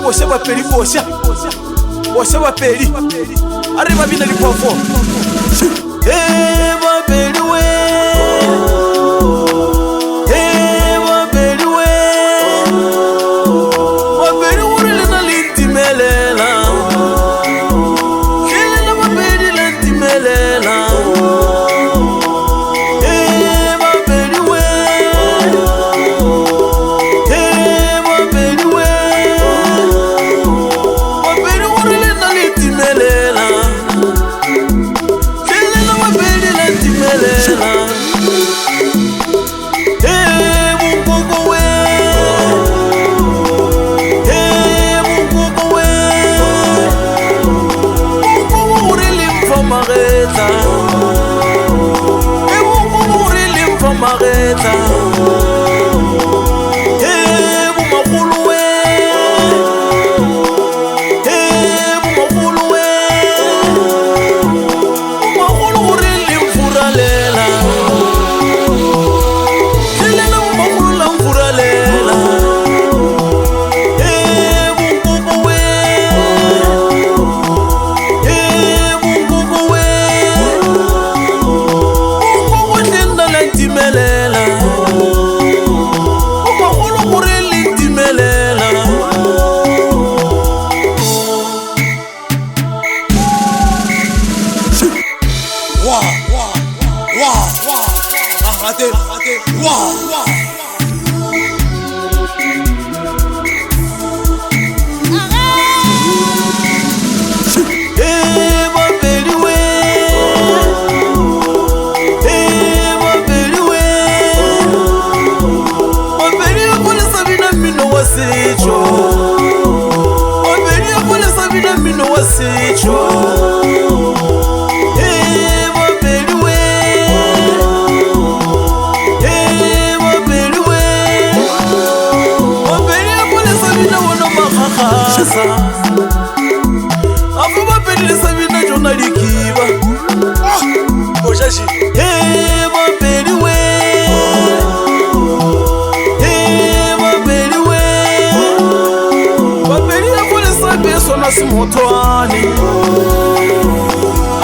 Coxa bapeli coxa bapeli arriba vina li povo bapeli we bapeli uri lena lintimelela lena bapeli lintimelela Simotwani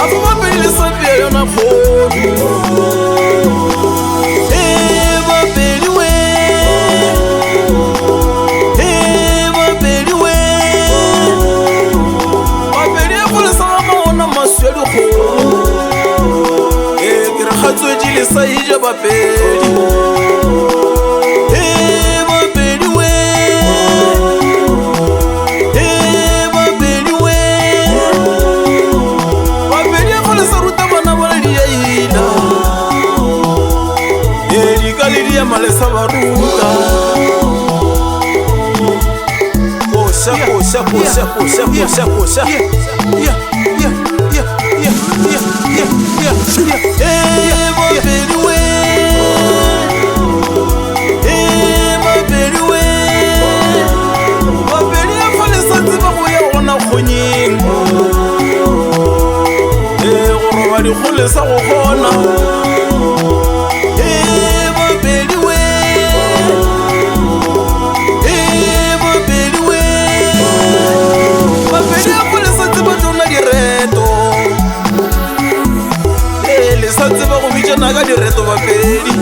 afu bapeli sabia na khodu bapeli we bapeli afule sama ona maswelu khodu kira khatso jile saija bapeli malesa baruta coxa bapeli afalesa tseba go ya gona kgonyeng gore ba di kgolesa go gona sa tseba go bitša naka direto bapedi